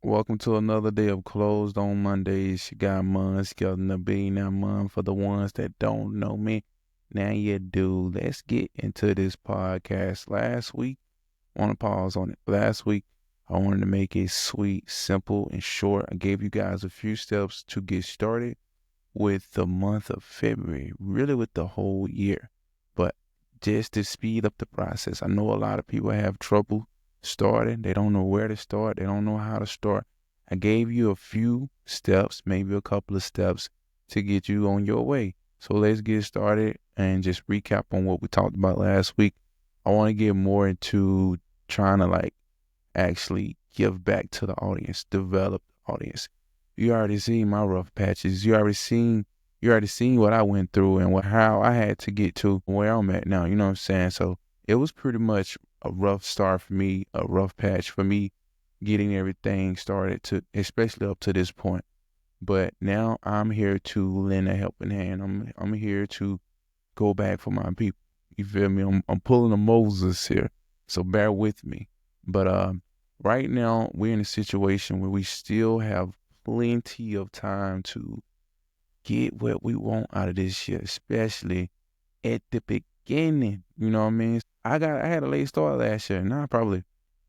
Welcome to another day of Closed on Mondays. You got Mun, Skeleton the Bee. Now, Mun, for the ones that don't know me, now you do. Let's get into this podcast. Last week, I want to pause on it. Last week, I wanted to make it sweet, simple, and short. I gave you guys a few steps to get started with the month of February, really with the whole year. But just to speed up the process, I know a lot of people have trouble starting. They don't know where to start. They don't know how to start. I gave you a few steps, maybe a couple of steps to get you on your way. So let's get started and just recap on what we talked about last week. I want to get more into trying to actually give back to the audience, develop the audience. You already seen my rough patches. You already seen what I went through and how I had to get to where I'm at now. You know what I'm saying? So it was pretty much a rough start for me, a rough patch for me getting everything started to, especially up to this point. But now I'm here to lend a helping hand. I'm here to go back for my people. You feel me? I'm pulling a Moses here, so bear with me. But right now we're in a situation where we still have plenty of time to get what we want out of this year, especially at the beginning. You know what I mean? I had a late start last year, and I probably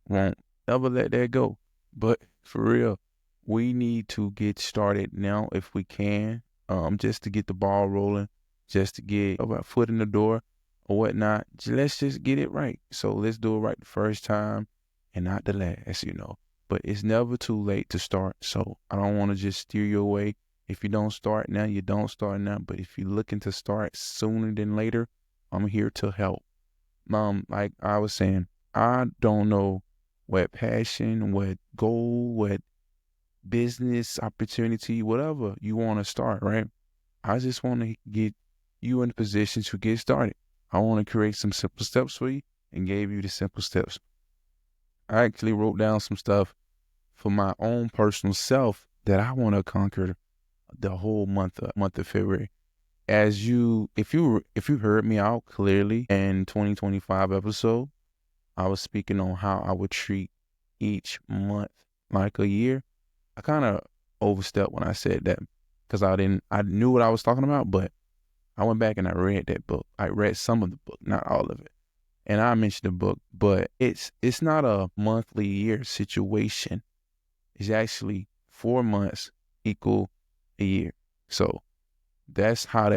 won't ever let that go. But for real, we need to get started now if we can, just to get the ball rolling, just to get our foot in the door or whatnot. Let's just get it right. So let's do it right the first time and not the last. But it's never too late to start. So I don't want to just steer you away. If you don't start now, you don't start now. But if you're looking to start sooner than later, I'm here to help. Like I was saying, I don't know what passion, what goal, what business opportunity, whatever you want to start, right? I just want to get you in a position to get started. I want to create some simple steps for you and gave you the simple steps. I actually wrote down some stuff for my own personal self that I want to conquer the whole month of February. If you heard me out clearly in 2025 episode, I was speaking on how I would treat each month like a year. I kind of overstepped when I said that because I knew what I was talking about, but I went back and I read that book. I read some of the book, not all of it. And I mentioned the book, but it's not a monthly year situation. It's actually 4 months equal a year. So that's how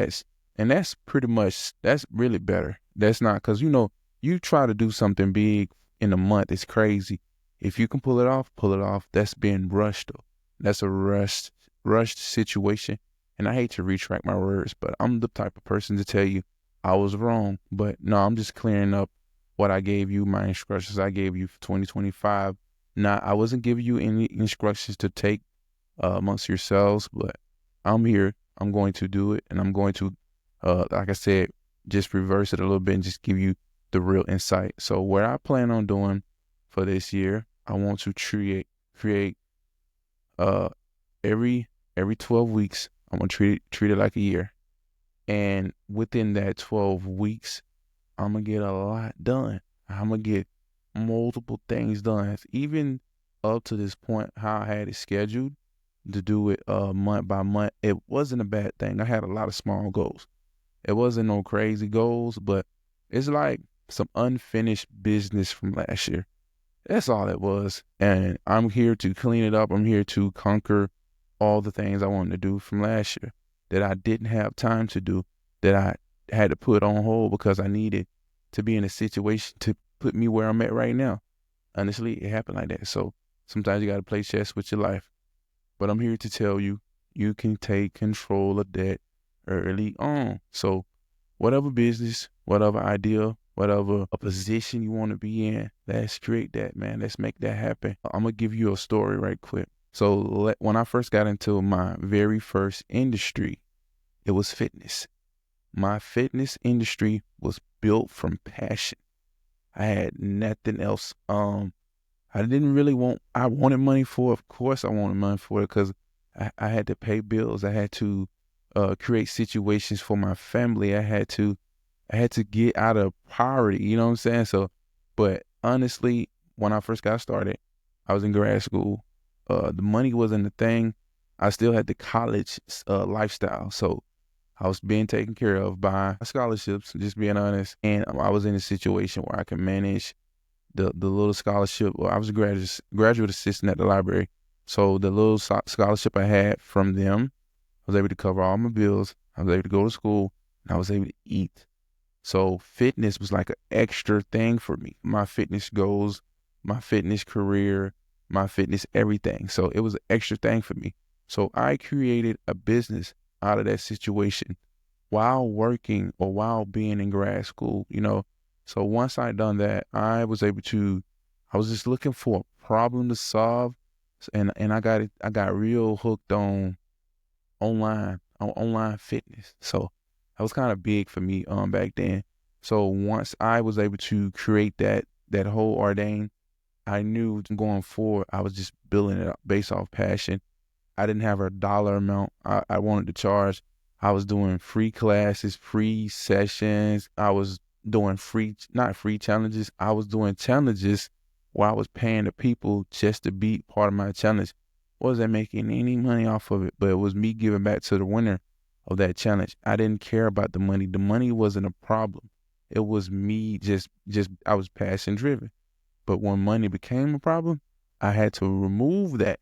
and that's really better. That's not, because you try to do something big in a month, it's crazy. If you can pull it off, pull it off. That's being rushed though. That's a rushed situation. And I hate to retract my words, but I'm the type of person to tell you I was wrong. But no, I'm just clearing up what I gave you, my instructions I gave you for 2025. Not, I wasn't giving you any instructions to take amongst yourselves, but I'm here. I'm going to do it, and I'm going to, like I said, just reverse it a little bit and just give you the real insight. So what I plan on doing for this year, I want to create uh every 12 weeks. I'm gonna treat it like a year, and within that 12 weeks, I'm gonna get a lot done. I'm gonna get multiple things done. Even up to this point, how I had it scheduled to do it month by month, it wasn't a bad thing. I had a lot of small goals. It wasn't no crazy goals, but it's like some unfinished business from last year. That's all it was. And I'm here to clean it up. I'm here to conquer all the things I wanted to do from last year that I didn't have time to do, that I had to put on hold because I needed to be in a situation to put me where I'm at right now. Honestly, it happened like that. So sometimes you got to play chess with your life. But I'm here to tell you, you can take control of that early on. So whatever business, whatever idea, whatever a position you want to be in, let's create that, man. Let's make that happen. I'm going to give you a story right quick. So when I first got into my very first industry, it was fitness. My fitness industry was built from passion. I had nothing else. I didn't really I wanted money for it. Of course I wanted money for it because I had to pay bills. I had to create situations for my family. I had to get out of poverty, you know what I'm saying? So, but honestly, when I first got started, I was in grad school. the money wasn't a thing. I still had the college lifestyle. So I was being taken care of by scholarships, just being honest. And I was in a situation where I could manage the little scholarship. Well, I was a graduate assistant at the library. So the little scholarship I had from them, I was able to cover all my bills. I was able to go to school, and I was able to eat. So fitness was like an extra thing for me. My fitness goals, my fitness career, my fitness everything. So it was an extra thing for me. So I created a business out of that situation while working or while being in grad school, you know. So once I done that, I was just looking for a problem to solve. And I got real hooked on online fitness. So that was kind of big for me back then. So once I was able to create that whole ordain, I knew going forward I was just building it up based off passion. I didn't have a dollar amount I wanted to charge. I was doing free classes, free sessions. I was doing not free challenges. I was doing challenges where I was paying the people just to be part of my challenge. Wasn't making any money off of it, but it was me giving back to the winner of that challenge. I didn't care about the money. The money wasn't a problem. It was me just I was passion driven. But when money became a problem, I had to remove that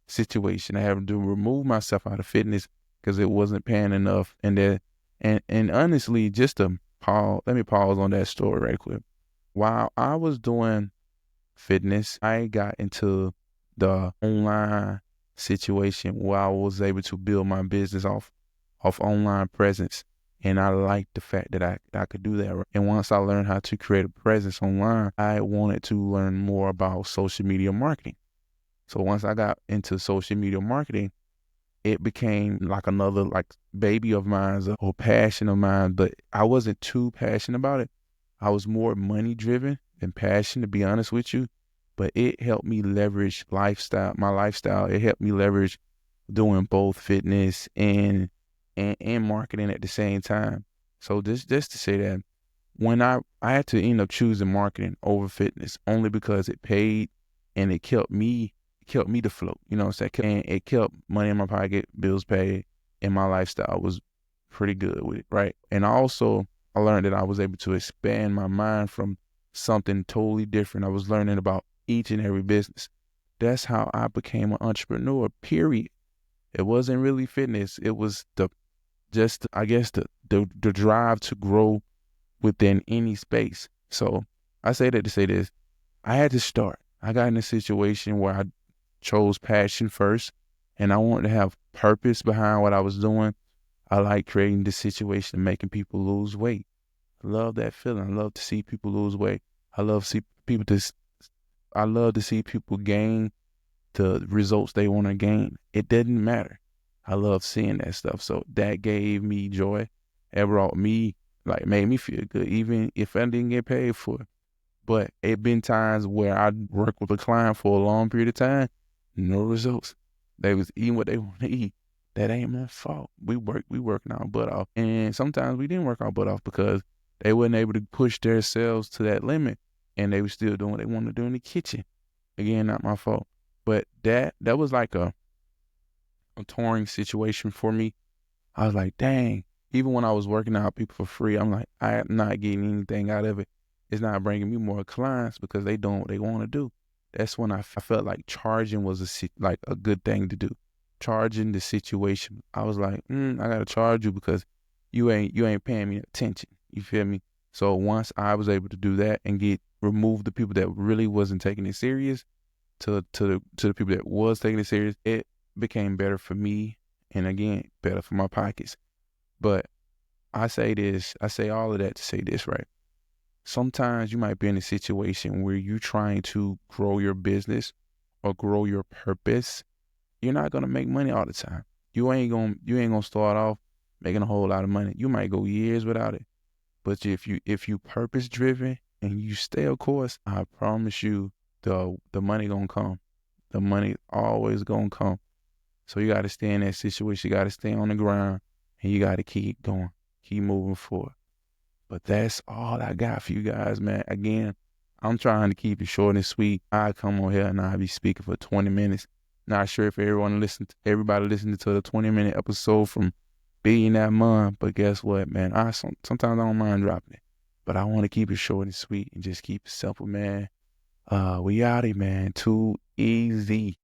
situation. I had to remove myself out of fitness because it wasn't paying enough. And honestly, just to let me pause on that story right quick. While I was doing fitness, I got into the online situation where I was able to build my business off online presence. And I liked the fact that I could do that. And once I learned how to create a presence online, I wanted to learn more about social media marketing. So once I got into social media marketing, it became like another like baby of mine or passion of mine, but I wasn't too passionate about it. I was more money driven than passion, to be honest with you. But it helped me leverage my lifestyle. It helped me leverage doing both fitness and marketing at the same time. So just to say that when I had to end up choosing marketing over fitness only because it paid and it kept me to float, you know what I'm saying? And it kept money in my pocket, bills paid, and my lifestyle was pretty good with it, right? And also I learned that I was able to expand my mind from something totally different. I was learning about each and every business. That's how I became an entrepreneur, period. It wasn't really fitness. It was I guess the drive to grow within any space. So I say that to say this. I had to start. I got in a situation where I chose passion first and I wanted to have purpose behind what I was doing. I like creating this situation and making people lose weight. I love that feeling. I love to see people lose weight. I love to see people I love to see people gain the results they want to gain. It didn't matter. I love seeing that stuff. So that gave me joy. It brought me, like, made me feel good, even if I didn't get paid for it. But it been times where I'd work with a client for a long period of time, no results. They was eating what they want to eat. That ain't my fault. We working our butt off. And sometimes we didn't work our butt off because they wasn't able to push themselves to that limit and they were still doing what they wanted to do in the kitchen. Again, not my fault. But that was like a touring situation for me. I was like, dang, even when I was working out people for free, I'm like, I am not getting anything out of it. It's not bringing me more clients because they doing what they want to do. That's when I felt like charging was like a good thing to do. Charging the situation. I was like, I gotta charge you because you ain't paying me attention. You feel me? So once I was able to do that and remove the people that really wasn't taking it serious to the people that was taking it serious, it became better for me and again better for my pockets. But I say all of that to say this, right? Sometimes you might be in a situation where you're trying to grow your business or grow your purpose. You're not gonna make money all the time. You ain't gonna start off making a whole lot of money. You might go years without it. But if you purpose driven and you stay of course, I promise you the money gonna come. The money always gonna come. So you gotta stay in that situation. You gotta stay on the ground and you gotta keep going. Keep moving forward. But that's all I got for you guys, man. Again, I'm trying to keep it short and sweet. I come on here and I'll be speaking for 20 minutes. Not sure if everybody listened to the 20-minute episode from Billionaire Month, but guess what, man? Sometimes I don't mind dropping it, but I want to keep it short and sweet and just keep it simple, man. We out here, man. Too easy.